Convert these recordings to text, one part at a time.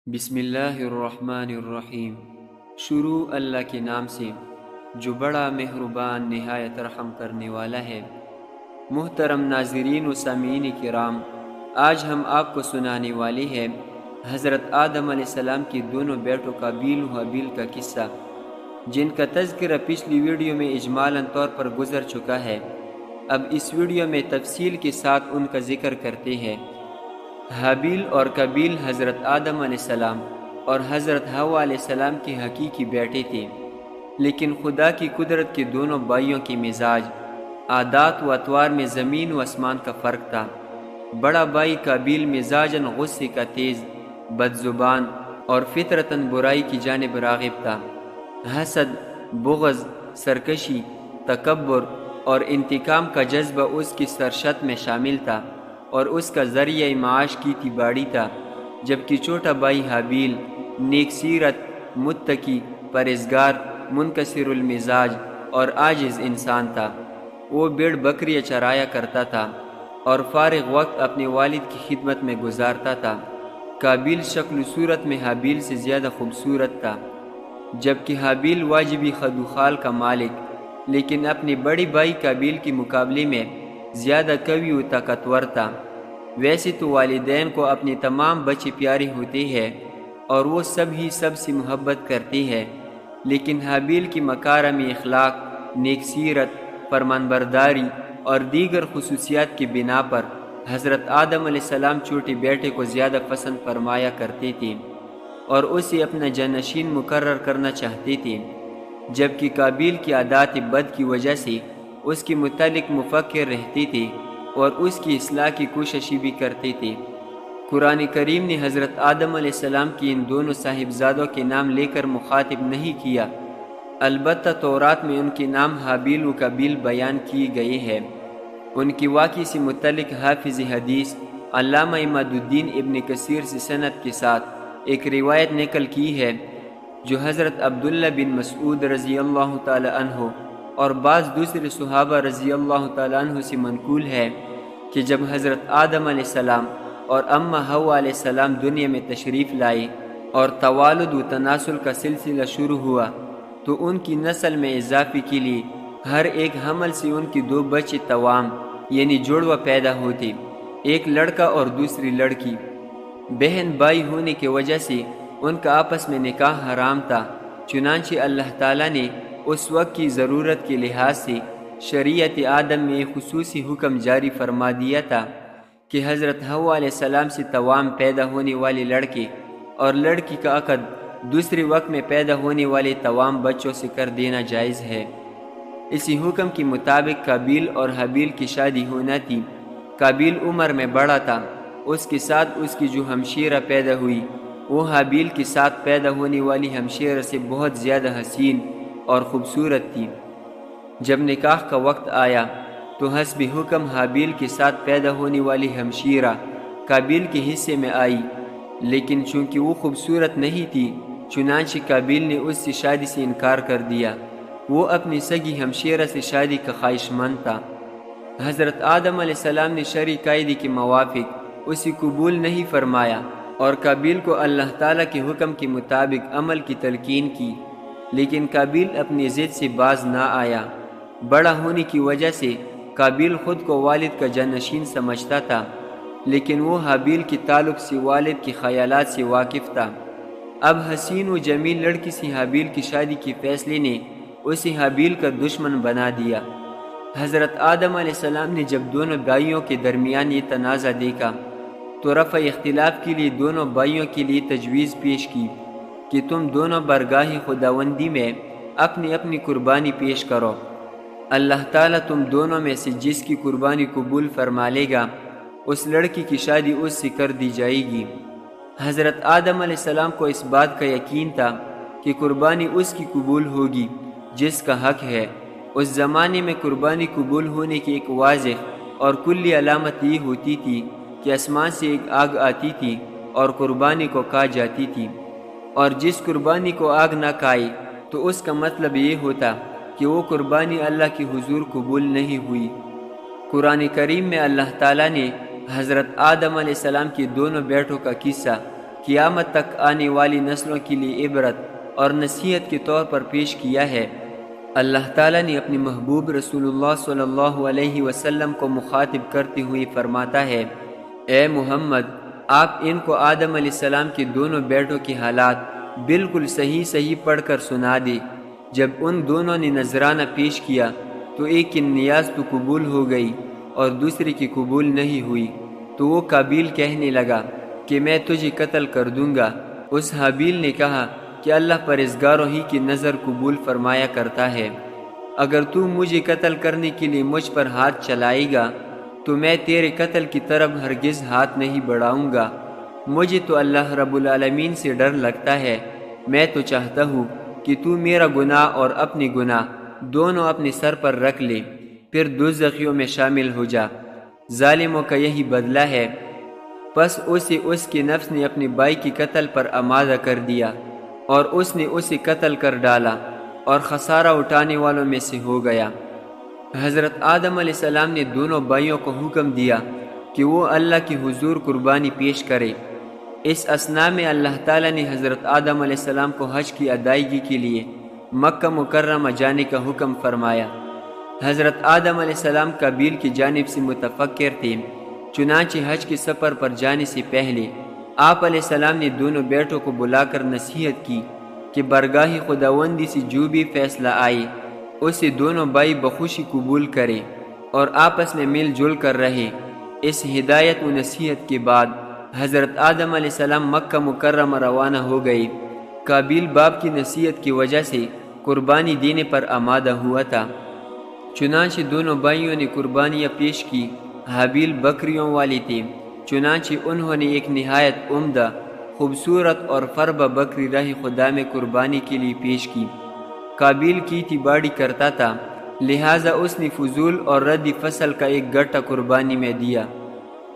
بسم اللہ الرحمن الرحیم۔ شروع اللہ کے نام سے جو بڑا مہربان نہایت رحم کرنے والا ہے۔ محترم ناظرین و سامعین کرام، آج ہم آپ کو سنانے والے ہیں حضرت آدم علیہ السلام کے دونوں بیٹوں قابیل و حابیل کا قصہ، جن کا تذکرہ پچھلی ویڈیو میں اجمالاً طور پر گزر چکا ہے۔ اب اس ویڈیو میں تفصیل کے ساتھ ان کا ذکر کرتے ہیں۔ حابیل اور قابیل حضرت آدم علیہ السلام اور حضرت حوا علیہ السلام کے حقیقی بیٹے تھے، لیکن خدا کی قدرت کے دونوں بھائیوں کے مزاج، عادات و اطوار میں زمین و آسمان کا فرق تھا۔ بڑا بھائی قابیل مزاجاً غصے کا تیز، بد زبان اور فطرتاً برائی کی جانب راغب تھا۔ حسد، بغض، سرکشی، تکبر اور انتقام کا جذبہ اس کی سرشت میں شامل تھا اور اس کا ذریعہ معاش کھیتی باڑی تھا، جبکہ چھوٹا بھائی حابیل نیک سیرت، متقی، پرہیزگار، منکسر المزاج اور عاجز انسان تھا۔ وہ بھیڑ بکریاں چرایا کرتا تھا اور فارغ وقت اپنے والد کی خدمت میں گزارتا تھا۔ قابیل شکل و صورت میں حابیل سے زیادہ خوبصورت تھا، جبکہ حابیل واجبی خد و خال کا مالک، لیکن اپنے بڑے بھائی قابیل کے مقابلے میں زیادہ قوی و طاقتور تھا۔ ویسے تو والدین کو اپنے تمام بچے پیارے ہوتے ہیں اور وہ سب سے محبت کرتے ہیں، لیکن حابیل کی مکارم اخلاق، نیک سیرت، فرمانبرداری اور دیگر خصوصیات کی بنا پر حضرت آدم علیہ السلام چھوٹے بیٹے کو زیادہ پسند فرمایا کرتے تھے اور اسے اپنا جانشین مقرر کرنا چاہتے تھے، جبکہ قابیل کی عادات بد کی وجہ سے اس کے متعلق مفکر رہتے تھے اور اس کی اصلاح کی کوششیں بھی کرتے تھے۔ قرآن کریم نے حضرت آدم علیہ السلام کی ان دونوں صاحبزادوں کے نام لے کر مخاطب نہیں کیا، البتہ تورات میں ان کے نام حابیل و قابیل بیان کیے گئے ہیں۔ ان کی واقعے سے متعلق حافظ حدیث علامہ عماد الدین ابن کثیر سے سند کے ساتھ ایک روایت نقل کی ہے، جو حضرت عبداللہ بن مسعود رضی اللہ تعالی عنہ اور بعض دوسرے صحابہ رضی اللہ تعالیٰ عنہ سے منقول ہے کہ جب حضرت آدم علیہ السلام اور اماں حوا علیہ السلام دنیا میں تشریف لائے اور توالد و تناسل کا سلسلہ شروع ہوا تو ان کی نسل میں اضافے کے لیے ہر ایک حمل سے ان کی دو بچے توام یعنی جڑواں پیدا ہوتے، ایک لڑکا اور دوسری لڑکی۔ بہن بھائی ہونے کی وجہ سے ان کا آپس میں نکاح حرام تھا، چنانچہ اللہ تعالیٰ نے اس وقت کی ضرورت کے لحاظ سے شریعت آدم میں ایک خصوصی حکم جاری فرما دیا تھا کہ حضرت حوا علیہ السلام سے توام پیدا ہونے والے لڑکے اور لڑکی کا عقد دوسرے وقت میں پیدا ہونے والے توام بچوں سے کر دینا جائز ہے۔ اسی حکم کے مطابق قابیل اور حابیل کی شادی ہونا تھی۔ قابیل عمر میں بڑا تھا، اس کے ساتھ اس کی جو ہمشیرہ پیدا ہوئی وہ حابیل کے ساتھ پیدا ہونے والی ہمشیرہ سے بہت زیادہ حسین اور خوبصورت تھی۔ جب نکاح کا وقت آیا تو حسب حکم حابیل کے ساتھ پیدا ہونے والی ہمشیرہ قابیل کے حصے میں آئی، لیکن چونکہ وہ خوبصورت نہیں تھی چنانچہ قابیل نے اس سے شادی سے انکار کر دیا۔ وہ اپنی سگی ہمشیرہ سے شادی کا خواہش مند تھا۔ حضرت آدم علیہ السلام نے شرعی قاعدے کے موافق اسے قبول نہیں فرمایا اور قابیل کو اللہ تعالیٰ کے حکم کے مطابق عمل کی تلقین کی، لیکن قابیل اپنی ضد سے باز نہ آیا۔ بڑا ہونے کی وجہ سے قابیل خود کو والد کا جانشین سمجھتا تھا، لیکن وہ حابیل کے تعلق سے والد کے خیالات سے واقف تھا۔ اب حسین و جمیل لڑکی سے حابیل کی شادی کے فیصلے نے اسے حابیل کا دشمن بنا دیا۔ حضرت آدم علیہ السلام نے جب دونوں بھائیوں کے درمیان یہ تنازع دیکھا تو رفع اختلاف کے لیے دونوں بھائیوں کے لیے تجویز پیش کی کہ تم دونوں برگاہ خداوندی میں اپنی اپنی قربانی پیش کرو، اللہ تعالیٰ تم دونوں میں سے جس کی قربانی قبول فرما لے گا اس لڑکی کی شادی اس سے کر دی جائے گی۔ حضرت آدم علیہ السلام کو اس بات کا یقین تھا کہ قربانی اس کی قبول ہوگی جس کا حق ہے۔ اس زمانے میں قربانی قبول ہونے کی ایک واضح اور کلی علامت یہ ہوتی تھی کہ آسمان سے ایک آگ آتی تھی اور قربانی کو کھا جاتی تھی، اور جس قربانی کو آگ نہ کھائے تو اس کا مطلب یہ ہوتا کہ وہ قربانی اللہ کے حضور قبول نہیں ہوئی۔ قرآن کریم میں اللہ تعالیٰ نے حضرت آدم علیہ السلام کے دونوں بیٹوں کا قصہ قیامت تک آنے والی نسلوں کے لیے عبرت اور نصیحت کے طور پر پیش کیا ہے۔ اللہ تعالیٰ نے اپنے محبوب رسول اللہ صلی اللہ علیہ وسلم کو مخاطب کرتے ہوئے فرماتا ہے، اے محمد، آپ ان کو آدم علیہ السلام کے دونوں بیٹوں کے حالات بالکل صحیح پڑھ کر سنا دے۔ جب ان دونوں نے نذرانہ پیش کیا تو ایک کی نیاز تو قبول ہو گئی اور دوسری کی قبول نہیں ہوئی، تو وہ قابیل کہنے لگا کہ میں تجھے قتل کر دوں گا۔ اس حابیل نے کہا کہ اللہ پرہیزگاروں ہی کی نظر قبول فرمایا کرتا ہے، اگر تو مجھے قتل کرنے کے لیے مجھ پر ہاتھ چلائے گا تو میں تیرے قتل کی طرف ہرگز ہاتھ نہیں بڑھاؤں گا۔ مجھے تو اللہ رب العالمین سے ڈر لگتا ہے، میں تو چاہتا ہوں کہ تو میرا گناہ اور اپنی گناہ دونوں اپنے سر پر رکھ لے، پھر دوزخیوں میں شامل ہو جا۔ ظالموں کا یہی بدلہ ہے۔ پس اسے اس کے نفس نے اپنے بھائی کے قتل پر آمادہ کر دیا اور اس نے اسے قتل کر ڈالا اور خسارہ اٹھانے والوں میں سے ہو گیا۔ حضرت آدم علیہ السلام نے دونوں بھائیوں کو حکم دیا کہ وہ اللہ کے حضور قربانی پیش کرے۔ اس اثناء میں اللہ تعالیٰ نے حضرت آدم علیہ السلام کو حج کی ادائیگی کے لیے مکہ مکرمہ جانے کا حکم فرمایا۔ حضرت آدم علیہ السلام قابیل کی جانب سے متفکر تھے، چنانچہ حج کے سفر پر جانے سے پہلے آپ علیہ السلام نے دونوں بیٹوں کو بلا کر نصیحت کی کہ برگاہ خداوندی سے جو بھی فیصلہ آئے اسے دونوں بھائی بخوشی قبول کرے اور آپس میں مل جل کر رہے۔ اس ہدایت و نصیحت کے بعد حضرت آدم علیہ السلام مکہ مکرمہ روانہ ہو گئے۔ قابیل باپ کی نصیحت کی وجہ سے قربانی دینے پر آمادہ ہوا تھا، چنانچہ دونوں بھائیوں نے قربانیاں پیش کی۔ حابیل بکریوں والی تھے، چنانچہ انہوں نے ایک نہایت عمدہ، خوبصورت اور فربہ بکری راہ خدا میں قربانی کے لیے پیش کی۔ قابیل کھیتی باڑی کرتا تھا، لہٰذا اس نے فضول اور ردی فصل کا ایک گٹھا قربانی میں دیا۔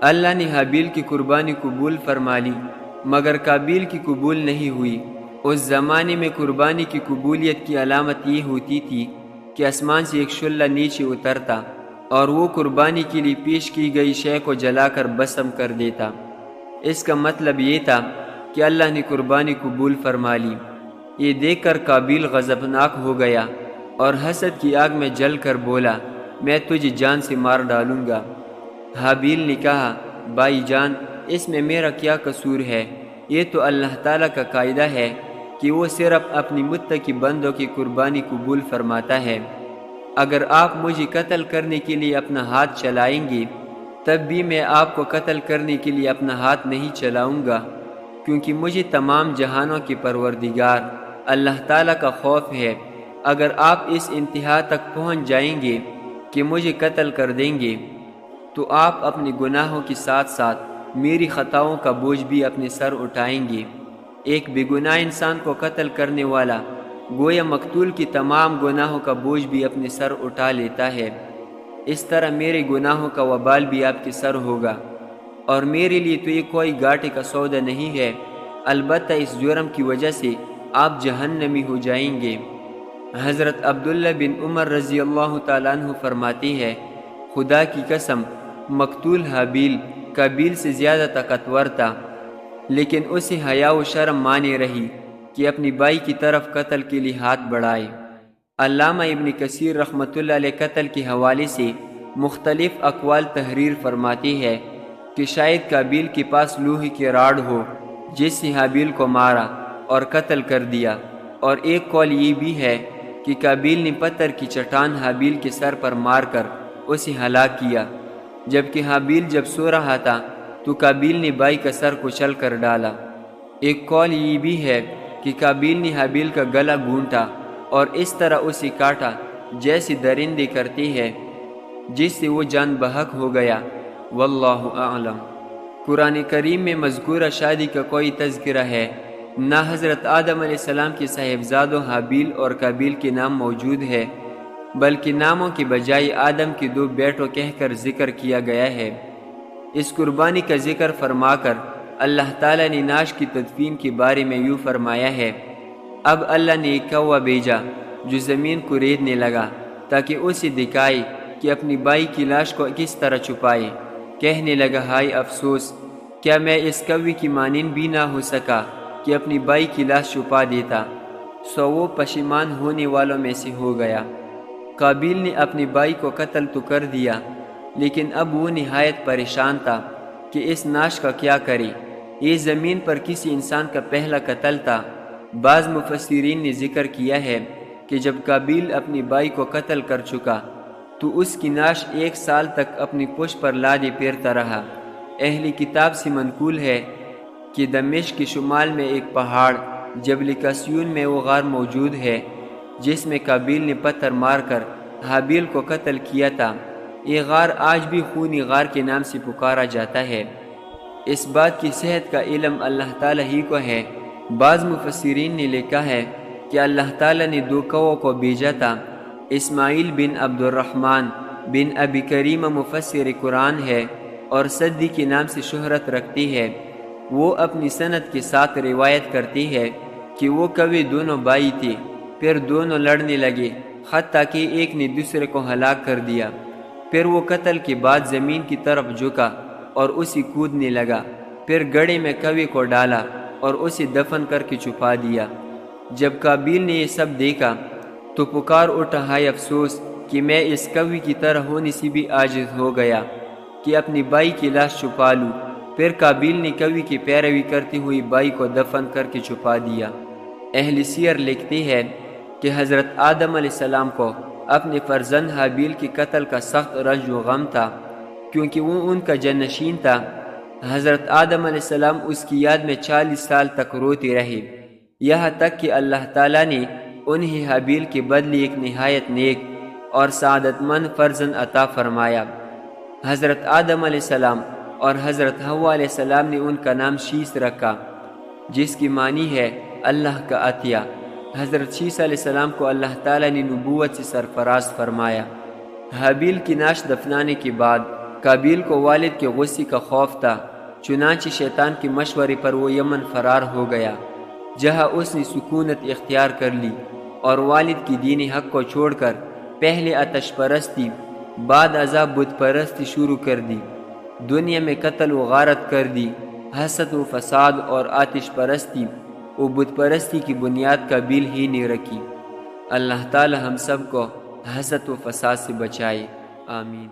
اللہ نے حابیل کی قربانی قبول فرما لی، مگر قابیل کی قبول نہیں ہوئی۔ اس زمانے میں قربانی کی قبولیت کی علامت یہ ہوتی تھی کہ آسمان سے ایک شعلہ نیچے اترتا اور وہ قربانی کے لیے پیش کی گئی شے کو جلا کر بسم کر دیتا۔ اس کا مطلب یہ تھا کہ اللہ نے قربانی قبول فرما لی۔ یہ دیکھ کر قابیل غضبناک ہو گیا اور حسد کی آگ میں جل کر بولا، میں تجھے جان سے مار ڈالوں گا۔ حابیل نے کہا، بھائی جان، اس میں میرا کیا قصور ہے؟ یہ تو اللہ تعالیٰ کا قاعدہ ہے کہ وہ صرف اپنی متقی بندوں کی قربانی قبول فرماتا ہے۔ اگر آپ مجھے قتل کرنے کے لیے اپنا ہاتھ چلائیں گے تب بھی میں آپ کو قتل کرنے کے لیے اپنا ہاتھ نہیں چلاؤں گا، کیونکہ مجھے تمام جہانوں کے پروردگار اللہ تعالیٰ کا خوف ہے۔ اگر آپ اس انتہا تک پہنچ جائیں گے کہ مجھے قتل کر دیں گے تو آپ اپنے گناہوں کے ساتھ ساتھ میری خطاؤں کا بوجھ بھی اپنے سر اٹھائیں گے۔ ایک بے گناہ انسان کو قتل کرنے والا گویا مقتول کی تمام گناہوں کا بوجھ بھی اپنے سر اٹھا لیتا ہے۔ اس طرح میرے گناہوں کا وبال بھی آپ کے سر ہوگا، اور میرے لیے تو یہ کوئی گھاٹے کا سودا نہیں ہے، البتہ اس جرم کی وجہ سے آپ جہنمی ہو جائیں گے۔ حضرت عبداللہ بن عمر رضی اللہ تعالیٰ عنہ فرماتی ہے، خدا کی قسم، مقتول حابیل قابیل سے زیادہ طاقتور تھا، لیکن اسے حیا و شرم مانے رہی کہ اپنی بھائی کی طرف قتل کے لیے ہاتھ بڑھائے۔ علامہ ابن کثیر رحمۃ اللہ علیہ قتل کے حوالے سے مختلف اقوال تحریر فرماتی ہے کہ شاید قابیل کے پاس لوہے کی راڑ ہو جس سے حابیل کو مارا اور قتل کر دیا، اور ایک قول یہ بھی ہے کہ قابیل نے پتھر کی چٹان حابیل کے سر پر مار کر اسے ہلاک کیا، جبکہ حابیل جب سو رہا تھا تو قابیل نے بھائی کا سر کچل کر ڈالا۔ ایک قول یہ بھی ہے کہ قابیل نے حابیل کا گلا گھونٹا اور اس طرح اسے کاٹا جیسے درندے کرتے ہیں، جس سے وہ جان بحق ہو گیا۔ واللہ اعلم۔ قرآن کریم میں مذکورہ شادی کا کوئی تذکرہ ہے، نہ حضرت آدم علیہ السلام کے صاحبزادوں حابیل اور قابیل کے نام موجود ہے، بلکہ ناموں کے بجائے آدم کے دو بیٹوں کہہ کر ذکر کیا گیا ہے۔ اس قربانی کا ذکر فرما کر اللہ تعالیٰ نے نعش کی تدفین کے بارے میں یوں فرمایا ہے، اب اللہ نے ایک کوا بھیجا جو زمین کو ریدنے لگا تاکہ اسے دکھائے کہ اپنی بھائی کی لاش کو کس طرح چھپائے۔ کہنے لگا، ہائے افسوس کیا میں اس کوی کی مانند بھی نہ ہو سکا کہ اپنی بائی کی لاش چھپا دیتا؟ سو وہ پشیمان ہونے والوں میں سے ہو گیا۔ قابیل نے اپنی بائی کو قتل تو کر دیا، لیکن اب وہ نہایت پریشان تھا کہ اس ناش کا کیا کرے۔ یہ زمین پر کسی انسان کا پہلا قتل تھا۔ بعض مفسرین نے ذکر کیا ہے کہ جب قابیل اپنی بائی کو قتل کر چکا تو اس کی ناش 1 سال تک اپنی پشت پر لادے پھرتا رہا۔ اہل کتاب سے منقول ہے کہ دمشق کے شمال میں ایک پہاڑ جبل کسیون میں وہ غار موجود ہے جس میں قابیل نے پتھر مار کر حابیل کو قتل کیا تھا۔ یہ غار آج بھی خونی غار کے نام سے پکارا جاتا ہے۔ اس بات کی صحت کا علم اللہ تعالیٰ ہی کو ہے۔ بعض مفسرین نے لکھا ہے کہ اللہ تعالیٰ نے 2 کووں کو بھیجا تھا۔ اسماعیل بن عبد الرحمن بن ابی کریمہ مفسر قرآن ہے اور صدی کے نام سے شہرت رکھتی ہے۔ وہ اپنی سند کے ساتھ روایت کرتی ہے کہ وہ کوے دونوں بھائی تھے، پھر دونوں لڑنے لگے حتیٰ کہ ایک نے دوسرے کو ہلاک کر دیا۔ پھر وہ قتل کے بعد زمین کی طرف جھکا اور اسے کودنے لگا، پھر گڑھے میں کوے کو ڈالا اور اسے دفن کر کے چھپا دیا۔ جب قابیل نے یہ سب دیکھا تو پکار اٹھا، ہائے افسوس کہ میں اس کوے کی طرح ہونے سے بھی عاجز ہو گیا کہ اپنی بائی کی لاش چھپا لوں۔ پھر قابیل نے کوے کی پیروی کرتی ہوئی بائی کو دفن کر کے چھپا دیا۔ اہل سیر لکھتے ہیں کہ حضرت آدم علیہ السلام کو اپنے فرزند حابیل کے قتل کا سخت رنج و غم تھا، کیونکہ وہ ان کا جانشین تھا۔ حضرت آدم علیہ السلام اس کی یاد میں 40 سال تک روتے رہے، یہاں تک کہ اللہ تعالیٰ نے انہیں حابیل کے بدلے ایک نہایت نیک اور سعادت مند فرزند عطا فرمایا۔ حضرت آدم علیہ السلام اور حضرت حوا علیہ السلام نے ان کا نام شیس رکھا، جس کی معنی ہے اللہ کا عطیہ۔ حضرت شیس علیہ السلام کو اللہ تعالیٰ نے نبوت سے سرفراز فرمایا۔ حابیل کی ناش دفنانے کے بعد قابیل کو والد کے غصے کا خوف تھا، چنانچہ شیطان کے مشورے پر وہ یمن فرار ہو گیا، جہاں اس نے سکونت اختیار کر لی اور والد کی دین حق کو چھوڑ کر پہلے آتش پرستی بعد عذاب بت پرستی شروع کر دی۔ دنیا میں قتل و غارت کر دی، حسد و فساد اور آتش پرستی و بت پرستی کی بنیاد قابیل ہی نے رکھی۔ اللہ تعالی ہم سب کو حسد و فساد سے بچائے، آمین۔